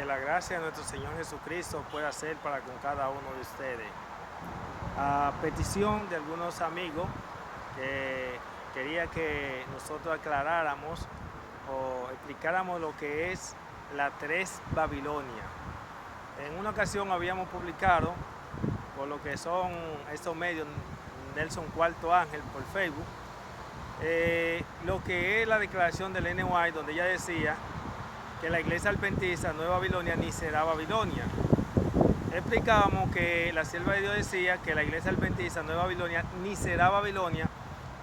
la gracia de nuestro Señor Jesucristo pueda ser para con cada uno de ustedes. A petición de algunos amigos que quería que nosotros aclaráramos o explicáramos lo que es la Tres Babilonia. En una ocasión habíamos publicado por lo que son estos medios, Nelson Cuarto Ángel por Facebook, lo que es la declaración del Ellen White, donde ella decía que la iglesia adventista no es Babilonia ni será Babilonia. Explicábamos que la sierva de Dios decía que la iglesia adventista no es Babilonia ni será Babilonia,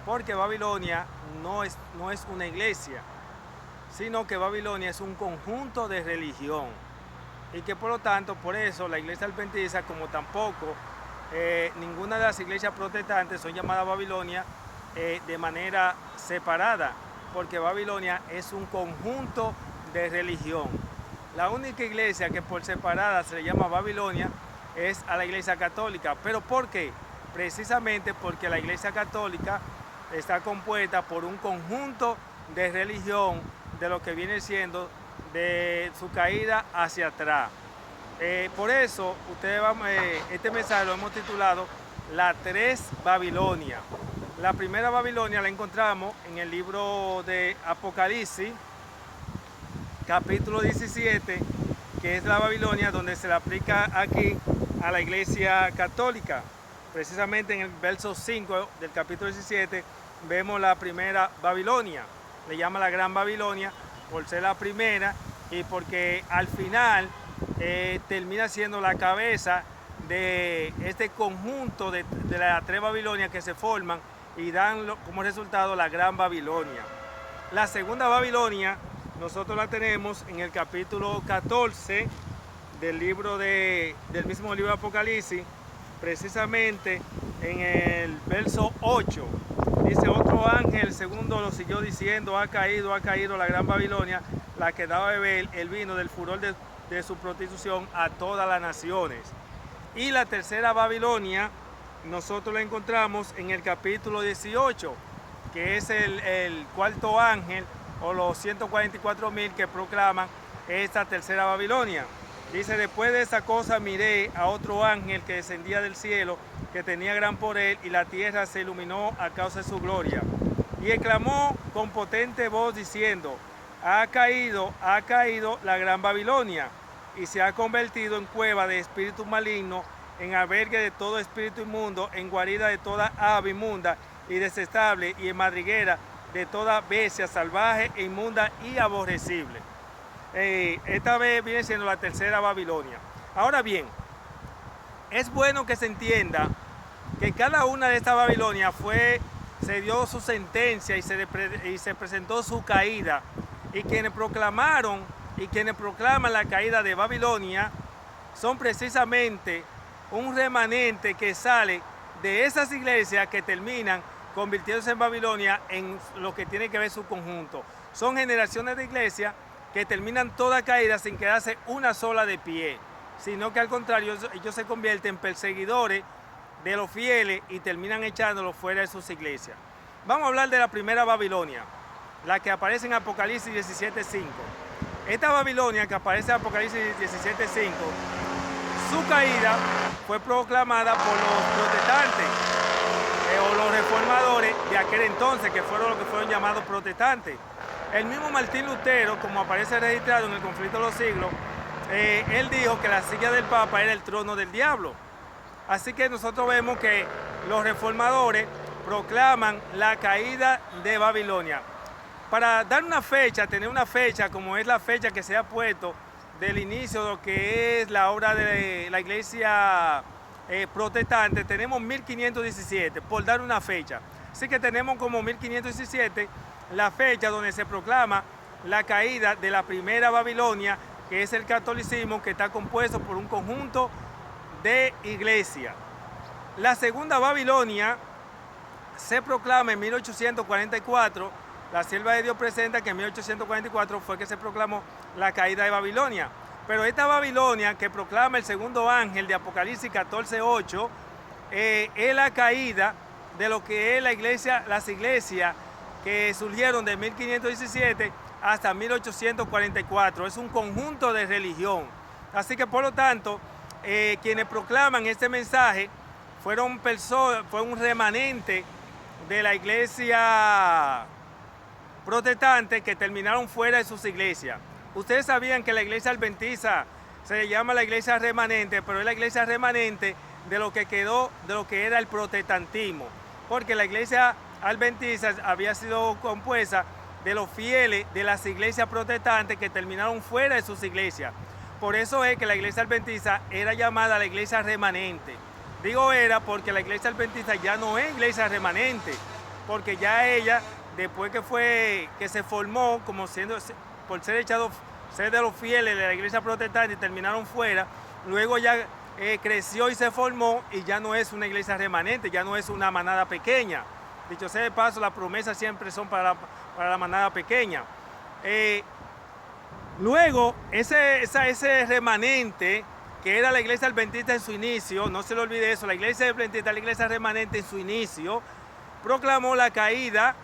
porque Babilonia no es una iglesia, sino que Babilonia es un conjunto de religión, y que por lo tanto, por eso la iglesia adventista, como tampoco ninguna de las iglesias protestantes son llamadas Babilonia de manera separada, porque Babilonia es un conjunto de religión. La única iglesia que por separada se le llama Babilonia es a la iglesia católica. ¿Pero por qué? Precisamente porque la iglesia católica está compuesta por un conjunto de religión de lo que viene siendo de su caída hacia atrás. Por eso ustedes este mensaje lo hemos titulado La Tres Babilonia. La primera Babilonia la encontramos en el libro de Apocalipsis, capítulo 17, que es la Babilonia donde se le aplica aquí a la iglesia católica. Precisamente en el verso 5 del capítulo 17 vemos la primera Babilonia. Le llama la Gran Babilonia por ser la primera y porque al final termina siendo la cabeza de este conjunto de las tres Babilonias que se forman y dan como resultado la Gran Babilonia. La segunda Babilonia nosotros la tenemos en el capítulo 14 del mismo libro de Apocalipsis, precisamente en el verso 8. Dice: otro ángel segundo lo siguió diciendo: ha caído la Gran Babilonia, la que daba a beber el vino del furor de su prostitución a todas las naciones. Y la tercera Babilonia nosotros la encontramos en el capítulo 18, que es el cuarto ángel, o los 144,000 que proclaman esta tercera Babilonia. Dice: después de esa cosa miré a otro ángel que descendía del cielo, que tenía gran poder, y la tierra se iluminó a causa de su gloria. Y exclamó con potente voz diciendo: ha caído la Gran Babilonia, y se ha convertido en cueva de espíritus malignos, en albergue de todo espíritu inmundo, en guarida de toda ave inmunda y detestable, y en madriguera de toda bestia salvaje e inmunda y aborrecible. Esta vez viene siendo la tercera Babilonia. Ahora bien, es bueno que se entienda que cada una de estas Babilonias se dio su sentencia y se presentó su caída, y quienes proclamaron y quienes proclaman la caída de Babilonia son precisamente un remanente que sale de esas iglesias que terminan convirtiéndose en Babilonia en lo que tiene que ver su conjunto. Son generaciones de iglesias que terminan toda caída sin quedarse una sola de pie, sino que al contrario, ellos se convierten en perseguidores de los fieles y terminan echándolos fuera de sus iglesias. Vamos a hablar de la primera Babilonia, la que aparece en Apocalipsis 17:5. Esta Babilonia que aparece en Apocalipsis 17:5, su caída fue proclamada por los protestantes o los reformadores de aquel entonces, que fueron los que fueron llamados protestantes. El mismo Martín Lutero, como aparece registrado en el Conflicto de los Siglos, él dijo que la silla del Papa era el trono del diablo. Así que nosotros vemos que los reformadores proclaman la caída de Babilonia. Para dar una fecha, tener una fecha como es la fecha que se ha puesto del inicio de lo que es la obra de la iglesia protestante, tenemos 1517, por dar una fecha. Así que tenemos como 1517 la fecha donde se proclama la caída de la primera Babilonia, que es el catolicismo, que está compuesto por un conjunto de iglesias. La segunda Babilonia se proclama en 1844. La sierva de Dios presenta que en 1844 fue que se proclamó la caída de Babilonia. Pero esta Babilonia que proclama el segundo ángel de Apocalipsis 14:8 es la caída de lo que es la iglesia, las iglesias que surgieron de 1517 hasta 1844. Es un conjunto de religión. Así que por lo tanto, quienes proclaman este mensaje fue un remanente de la iglesia protestante que terminaron fuera de sus iglesias. Ustedes sabían que la iglesia adventista se le llama la iglesia remanente, pero es la iglesia remanente de lo que quedó, de lo que era el protestantismo, porque la iglesia adventista había sido compuesta de los fieles de las iglesias protestantes que terminaron fuera de sus iglesias. Por eso es que la iglesia adventista era llamada la iglesia remanente. Digo era porque la iglesia adventista ya no es iglesia remanente, porque ya ella, después que se formó como por ser de los fieles de la iglesia protestante y terminaron fuera, luego ya creció y se formó y ya no es una iglesia remanente, ya no es una manada pequeña. Dicho sea de paso, las promesas siempre son para la manada pequeña. Luego, ese remanente, que era la iglesia adventista en su inicio, no se le olvide eso, la iglesia adventista, la iglesia remanente en su inicio, proclamó la caída,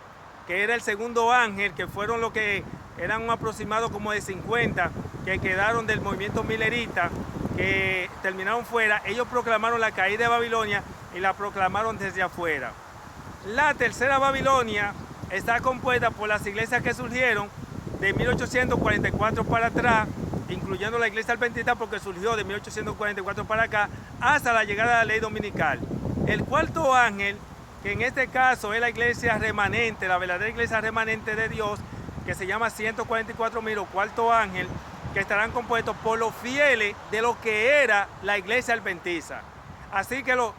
que era el segundo ángel, que fueron los que eran un aproximado como de 50, que quedaron del movimiento milerita, que terminaron fuera. Ellos proclamaron la caída de Babilonia y la proclamaron desde afuera. La tercera Babilonia está compuesta por las iglesias que surgieron de 1844 para atrás, incluyendo la iglesia adventista porque surgió de 1844 para acá, hasta la llegada de la ley dominical. El cuarto ángel, que en este caso es la iglesia remanente, la verdadera iglesia remanente de Dios, que se llama 144.000 o cuarto ángel, que estarán compuestos por los fieles de lo que era la iglesia adventista. Así que los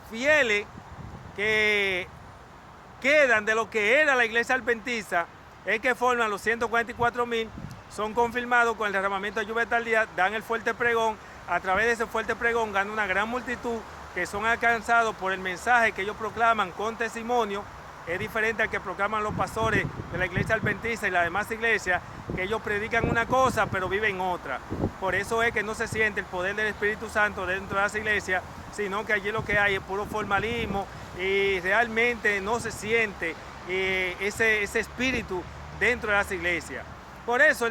fieles que quedan de lo que era la iglesia adventista es que forman los 144.000, son confirmados con el derramamiento de lluvia tardía, dan el fuerte pregón. A través de ese fuerte pregón gana una gran multitud que son alcanzados por el mensaje que ellos proclaman con testimonio. Es diferente al que proclaman los pastores de la iglesia adventista y las demás iglesias, que ellos predican una cosa pero viven otra. Por eso es que no se siente el poder del Espíritu Santo dentro de las iglesias, sino que allí lo que hay es puro formalismo y realmente no se siente ese espíritu dentro de las iglesias. Por eso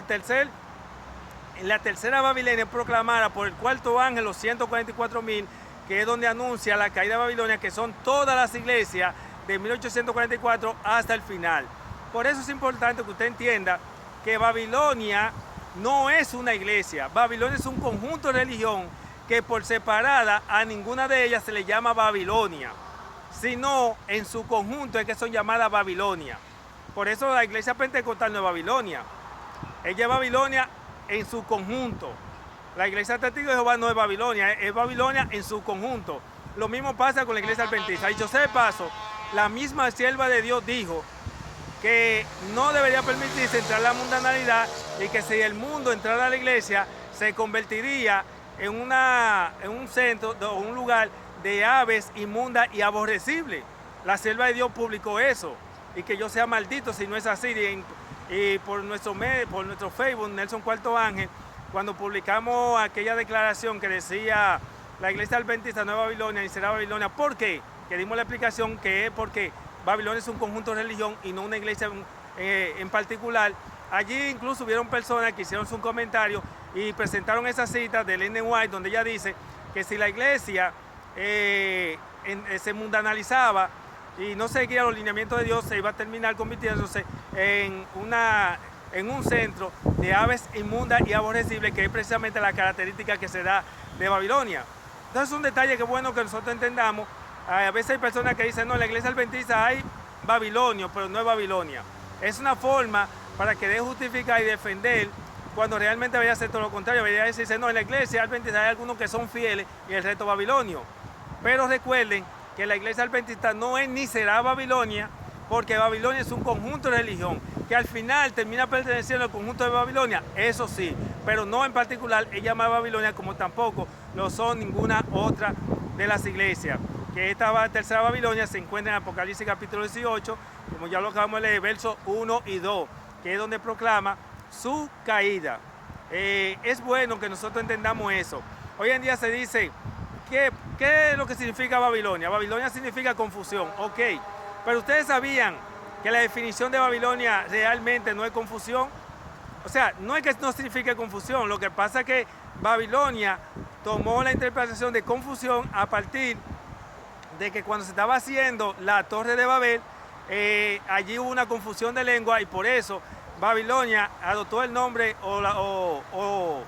la tercera Babilonia es proclamada por el cuarto ángel, los 144.000, que es donde anuncia la caída de Babilonia, que son todas las iglesias de 1844 hasta el final. Por eso es importante que usted entienda que Babilonia no es una iglesia. Babilonia es un conjunto de religión que por separada a ninguna de ellas se le llama Babilonia, sino en su conjunto es que son llamadas Babilonia. Por eso la iglesia pentecostal no es Babilonia. Ella es Babilonia en su conjunto. La iglesia testigo de Jehová no es Babilonia, es Babilonia en su conjunto. Lo mismo pasa con la iglesia adventista. Dicho sea de paso, la misma sierva de Dios dijo que no debería permitirse entrar a la mundanalidad y que si el mundo entrara a la iglesia se convertiría en un centro o un lugar de aves inmundas y aborrecibles. La sierva de Dios publicó eso, y que yo sea maldito si no es así. Y por nuestro Facebook, Nelson Cuarto Ángel, cuando publicamos aquella declaración que decía la iglesia adventista no es Babilonia ni será Babilonia, ¿por qué? Que dimos la explicación que es porque Babilonia es un conjunto de religión y no una iglesia en particular. Allí incluso hubieron personas que hicieron su comentario y presentaron esa cita de Ellen White, donde ella dice que si la iglesia se mundanalizaba y no seguía los lineamientos de Dios, se iba a terminar convirtiéndose en un centro de aves inmundas y aborrecibles, que es precisamente la característica que se da de Babilonia. Entonces es un detalle que es bueno que nosotros entendamos. A veces hay personas que dicen, no, en la iglesia adventista hay Babilonio, pero no es Babilonia. Es una forma para querer justificar y defender, cuando realmente debería ser todo lo contrario. Debería decirse, no, en la iglesia adventista hay algunos que son fieles y el resto babilonio. Pero recuerden que la iglesia adventista no es ni será Babilonia, porque Babilonia es un conjunto de religión, que al final termina perteneciendo al conjunto de Babilonia, eso sí, pero no en particular es llamada Babilonia, como tampoco lo son ninguna otra de las iglesias. Que esta tercera Babilonia se encuentra en Apocalipsis capítulo 18, como ya lo acabamos de leer, versos 1 y 2, que es donde proclama su caída. Es bueno que nosotros entendamos eso. Hoy en día se dice, ¿qué es lo que significa Babilonia? Babilonia significa confusión, ok, pero ustedes sabían que la definición de Babilonia realmente no es confusión. O sea, no es que no signifique confusión, lo que pasa es que Babilonia tomó la interpretación de confusión a partir de que cuando se estaba haciendo la Torre de Babel, allí hubo una confusión de lengua y por eso Babilonia adoptó el nombre o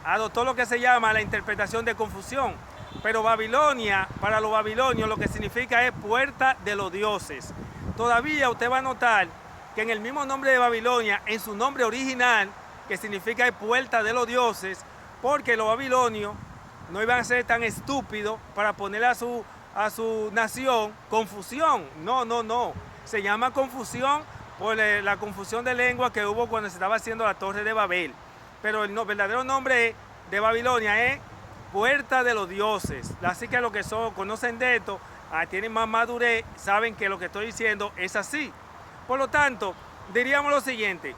adoptó lo que se llama la interpretación de confusión. Pero Babilonia, para los babilonios, lo que significa es puerta de los dioses. Todavía usted va a notar que en el mismo nombre de Babilonia, en su nombre original, que significa puerta de los dioses, porque los babilonios no iban a ser tan estúpidos para ponerle a su nación confusión. No. Se llama confusión por la confusión de lengua que hubo cuando se estaba haciendo la Torre de Babel. Pero el verdadero nombre de Babilonia es puerta de los dioses. Así que los que conocen de esto, tienen más madurez, saben que lo que estoy diciendo es así. Por lo tanto, diríamos lo siguiente: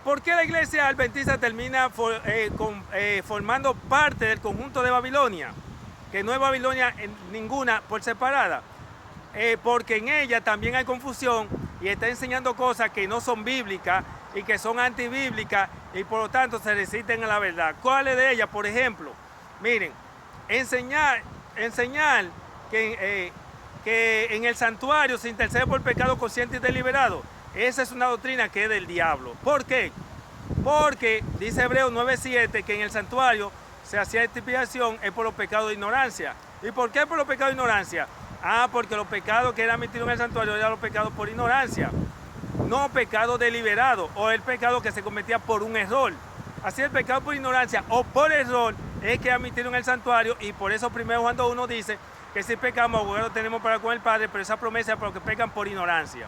¿por qué la iglesia adventista termina formando parte del conjunto de Babilonia? Que no es Babilonia ninguna por separada. Porque en ella también hay confusión y está enseñando cosas que no son bíblicas y que son antibíblicas y por lo tanto se resisten a la verdad. ¿Cuáles de ellas? Por ejemplo, miren, enseñar que en el santuario se intercede por pecado consciente y deliberado. Esa es una doctrina que es del diablo. ¿Por qué? Porque dice Hebreos 9:7 que en el santuario se hacía expiación es por los pecados de ignorancia. ¿Y por qué por los pecados de ignorancia? Porque los pecados que eran admitidos en el santuario eran los pecados por ignorancia, no pecado deliberado o el pecado que se cometía por un error. Así el pecado por ignorancia o por error es que es admitido en el santuario y por eso 1 Juan 2:1 dice que si pecamos, abogado tenemos para con el Padre, pero esa promesa es para los que pecan por ignorancia.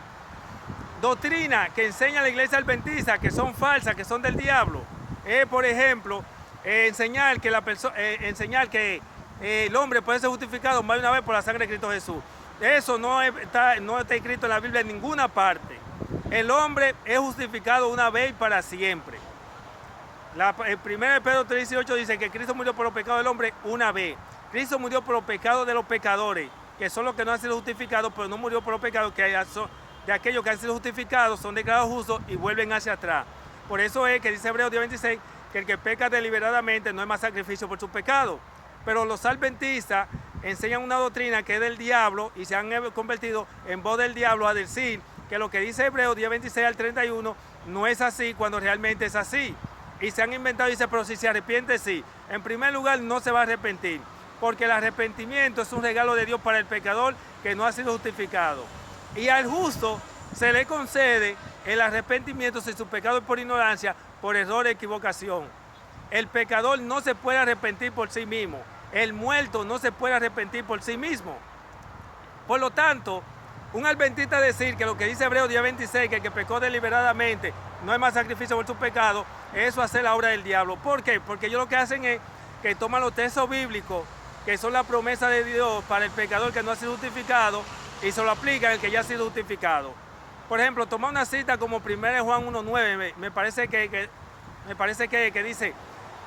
Doctrina que enseña la iglesia adventista que son falsas, que son del diablo, es por ejemplo enseñar que el hombre puede ser justificado más de una vez por la sangre de Cristo Jesús. Eso no está escrito en la Biblia en ninguna parte. El hombre es justificado una vez y para siempre. El 1 Pedro 3:18 dice que Cristo murió por los pecados del hombre una vez. Cristo murió por los pecados de los pecadores, que son los que no han sido justificados, pero no murió por los pecados de aquellos que han sido justificados, son declarados justos y vuelven hacia atrás. Por eso es que dice Hebreos 10:26 que el que peca deliberadamente no es más sacrificio por sus pecados. Pero los adventistas enseñan una doctrina que es del diablo y se han convertido en voz del diablo a decir que lo que dice Hebreos 10:26 al 31 no es así cuando realmente es así. Y se han inventado y dice, pero si se arrepiente, sí. En primer lugar, no se va a arrepentir, porque el arrepentimiento es un regalo de Dios para el pecador que no ha sido justificado. Y al justo se le concede el arrepentimiento si su pecado es por ignorancia, por error o equivocación. El pecador no se puede arrepentir por sí mismo. El muerto no se puede arrepentir por sí mismo. Por lo tanto, un adventista decir que lo que dice Hebreos 10:26, que el que pecó deliberadamente no hay más sacrificio por su pecado, eso hace la obra del diablo. ¿Por qué? Porque ellos lo que hacen es que toman los textos bíblicos, que son la promesa de Dios para el pecador que no ha sido justificado, y se lo aplican al que ya ha sido justificado. Por ejemplo, toma una cita como 1 Juan 1:9, me parece que dice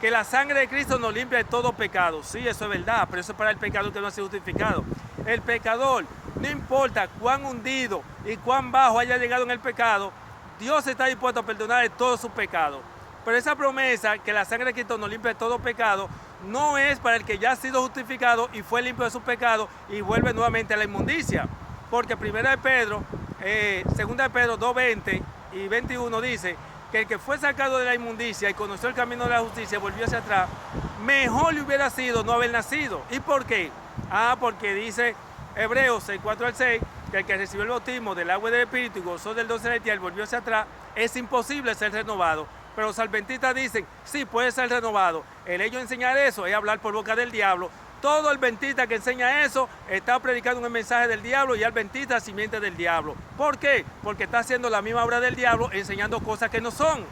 que la sangre de Cristo nos limpia de todo pecado. Sí, eso es verdad, pero eso es para el pecador que no ha sido justificado. El pecador, no importa cuán hundido y cuán bajo haya llegado en el pecado, Dios está dispuesto a perdonarle todos sus pecados. Pero esa promesa, que la sangre de Cristo nos limpia de todo pecado, no es para el que ya ha sido justificado y fue limpio de sus pecados y vuelve nuevamente a la inmundicia. Porque 2 de Pedro 2:20 y 21 dice que el que fue sacado de la inmundicia y conoció el camino de la justicia, volvió hacia atrás, mejor le hubiera sido no haber nacido. ¿Y por qué? Porque dice Hebreos 6:4 al 6, que el que recibió el bautismo del agua y del Espíritu y gozó del don celestial, volvió hacia atrás, es imposible ser renovado. Pero los adventistas dicen, sí, puede ser renovado. El ellos enseñar eso es hablar por boca del diablo. Todo adventista que enseña eso está predicando un mensaje del diablo y adventista simiente del diablo. ¿Por qué? Porque está haciendo la misma obra del diablo, enseñando cosas que no son.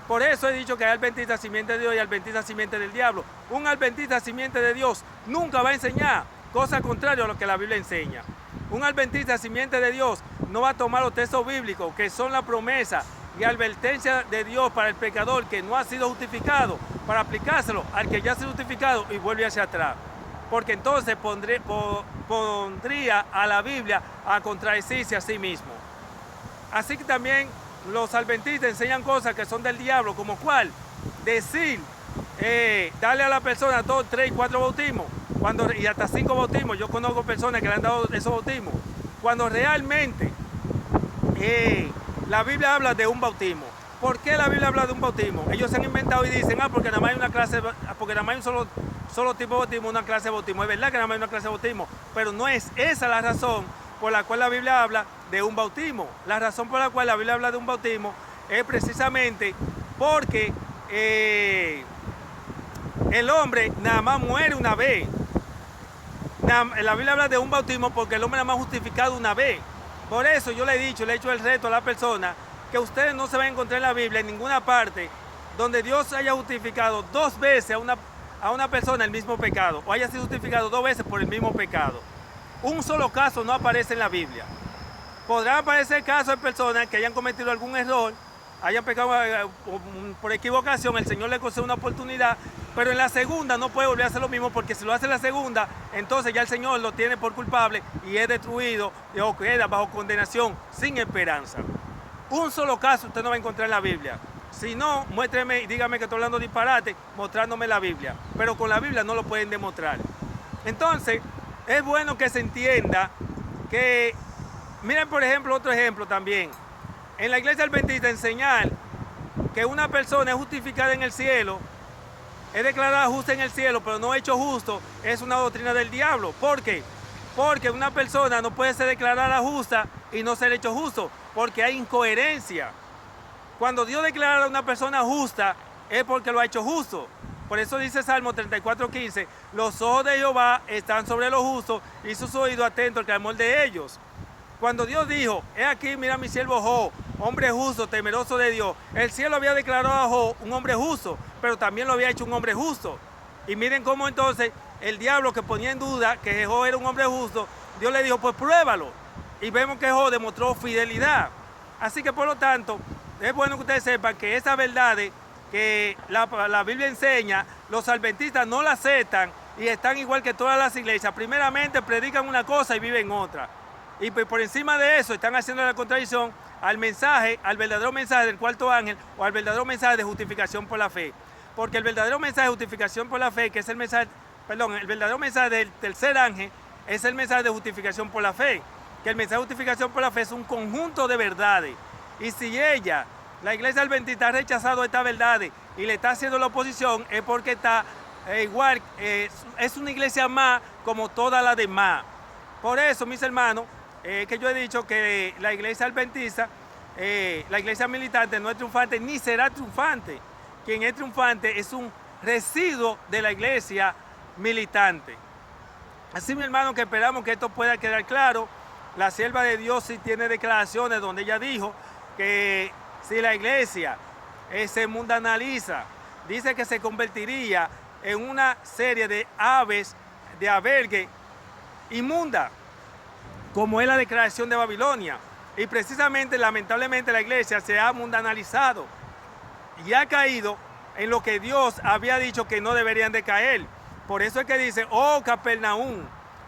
Por eso he dicho que hay adventista simiente de Dios y adventista simiente del diablo. Un adventista simiente de Dios nunca va a enseñar cosas contrarias a lo que la Biblia enseña. Un adventista simiente de Dios no va a tomar los textos bíblicos, que son la promesa y advertencia de Dios para el pecador que no ha sido justificado, para aplicárselo al que ya ha sido justificado y vuelve hacia atrás. Porque entonces pondría a la Biblia a contradecirse a sí mismo. Así que también los adventistas enseñan cosas que son del diablo, como cuál, decir, darle a la persona 2, 3, 4 bautismos, y hasta 5 bautismos. Yo conozco personas que le han dado esos bautismos, cuando realmente la Biblia habla de un bautismo. ¿Por qué la Biblia habla de un bautismo? Ellos se han inventado y dicen, porque nada más hay una clase, porque nada más hay un solo tipo de bautismo, una clase de bautismo. Es verdad que nada más hay una clase de bautismo, pero no es esa la razón por la cual la Biblia habla de un bautismo. La razón por la cual la Biblia habla de un bautismo es precisamente porque el hombre nada más muere una vez. La Biblia habla de un bautismo porque el hombre nada más justificado una vez. Por eso yo le he hecho el reto a la persona que ustedes no se van a encontrar en la Biblia en ninguna parte donde Dios haya justificado 2 veces a una persona el mismo pecado, o haya sido justificado 2 veces por el mismo pecado. Un solo caso no aparece en la Biblia. Podrán aparecer casos de personas que hayan cometido algún error, hayan pecado por equivocación, el Señor le concede una oportunidad, pero en la segunda no puede volver a hacer lo mismo, porque si lo hace en la segunda, entonces ya el Señor lo tiene por culpable y es destruido o queda bajo condenación sin esperanza. Un solo caso usted no va a encontrar en la Biblia. Si no, muéstreme y dígame que estoy hablando disparate, mostrándome la Biblia. Pero con la Biblia no lo pueden demostrar. Entonces, es bueno que se entienda que, miren por ejemplo, otro ejemplo también. En la iglesia adventista enseñar que una persona es justificada en el cielo, es declarada justa en el cielo, pero no hecho justo, es una doctrina del diablo. ¿Por qué? Porque una persona no puede ser declarada justa y no ser hecho justo, porque hay incoherencia. Cuando Dios declara a una persona justa, es porque lo ha hecho justo. Por eso dice Salmo 34:15, los ojos de Jehová están sobre los justos y sus oídos atentos al clamor de ellos. Cuando Dios dijo, he aquí, mira mi siervo Job, hombre justo, temeroso de Dios, el cielo había declarado a Job un hombre justo, pero también lo había hecho un hombre justo. Y miren cómo entonces el diablo, que ponía en duda que Job era un hombre justo, Dios le dijo, pues pruébalo. Y vemos que Job demostró fidelidad. Así que por lo tanto, es bueno que ustedes sepan que esas verdades que la Biblia enseña, los adventistas no la aceptan y están igual que todas las iglesias. Primeramente predican una cosa y viven otra. Y por encima de eso están haciendo la contradicción al mensaje, al verdadero mensaje del cuarto ángel, o al verdadero mensaje de justificación por la fe. Porque el verdadero mensaje de justificación por la fe, que es el mensaje, el verdadero mensaje del tercer ángel, es el mensaje de justificación por la fe. Que el mensaje de justificación por la fe es un conjunto de verdades. Y si la iglesia adventista ha rechazado estas verdades y le está haciendo la oposición, es porque está igual, es una iglesia más como todas las demás. Por eso, mis hermanos, que yo he dicho que la iglesia adventista, la iglesia militante no es triunfante ni será triunfante. Quien es triunfante es un residuo de la iglesia militante. Así, mi hermano, que esperamos que esto pueda quedar claro. La sierva de Dios sí tiene declaraciones donde ella dijo que si la iglesia se mundanaliza, dice que se convertiría en una serie de aves de albergue inmunda, como es la declaración de Babilonia. Y precisamente, lamentablemente, la iglesia se ha mundanalizado y ha caído en lo que Dios había dicho que no deberían de caer. Por eso es que dice, oh Capernaum,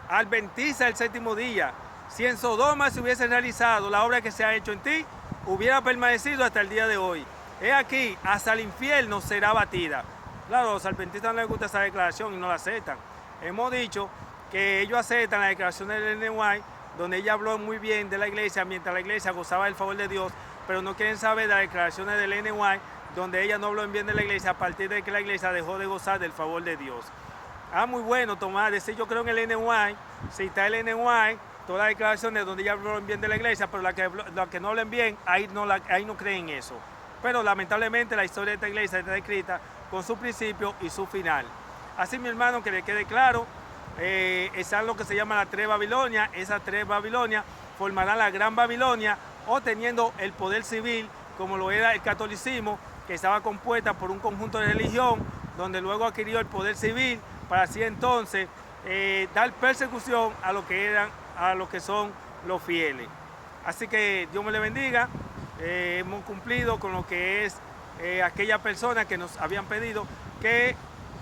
adventiza el séptimo día, si en Sodoma se hubiese realizado la obra que se ha hecho en ti, hubiera permanecido hasta el día de hoy. He aquí, hasta el infierno será batida. Claro, a los adventistas no les gusta esa declaración y no la aceptan. Hemos dicho que ellos aceptan la declaración de Ellen White, donde ella habló muy bien de la iglesia mientras la iglesia gozaba del favor de Dios, pero no quieren saber de las declaraciones de Ellen White, donde ella no habló en bien de la iglesia a partir de que la iglesia dejó de gozar del favor de Dios. Muy bueno tomar, decir yo creo en el Ellen White, citar el Ellen White, todas las declaraciones donde ella habló en bien de la iglesia, pero la que no hablan bien, ahí no creen eso. Pero lamentablemente la historia de esta iglesia está escrita con su principio y su final. Así, mi hermano, que le quede claro, es lo que se llama la tres Babilonia. Esas tres Babilonia formarán la Gran Babilonia, o teniendo el poder civil, como lo era el catolicismo, que estaba compuesta por un conjunto de religión, donde luego adquirió el poder civil, para así entonces dar persecución a lo que son los fieles. Así que Dios me le bendiga. Hemos cumplido con lo que es aquella persona que nos habían pedido que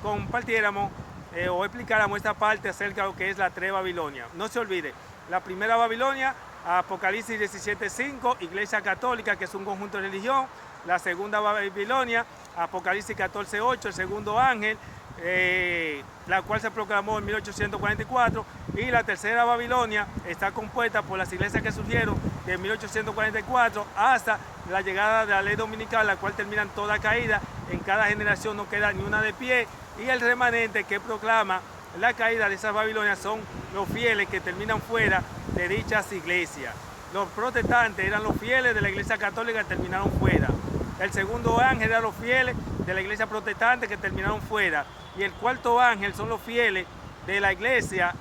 compartiéramos o explicáramos esta parte acerca de lo que es la tres Babilonia. No se olvide, la primera Babilonia Apocalipsis 17:5, Iglesia Católica, que es un conjunto de religión. La segunda Babilonia, Apocalipsis 14:8, el segundo ángel, la cual se proclamó en 1844. Y la tercera Babilonia está compuesta por las iglesias que surgieron de 1844 hasta la llegada de la ley dominical, la cual terminan toda caída. En cada generación no queda ni una de pie. Y el remanente que proclama la caída de esas Babilonias son los fieles que terminan fuera de dichas iglesias. Los protestantes eran los fieles de la iglesia católica que terminaron fuera. El segundo ángel era los fieles de la iglesia protestante que terminaron fuera. Y el cuarto ángel son los fieles de la iglesia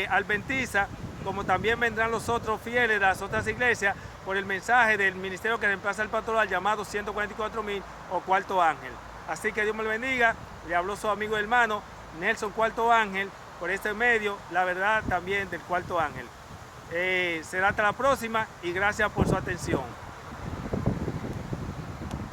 adventista, como también vendrán los otros fieles de las otras iglesias por el mensaje del ministerio que reemplaza el pastoral llamado 144.000 o cuarto ángel. Así que Dios me lo bendiga. Le habló su amigo y hermano Nelson Cuarto Ángel por este medio, la verdad también del cuarto ángel. Será hasta la próxima y gracias por su atención.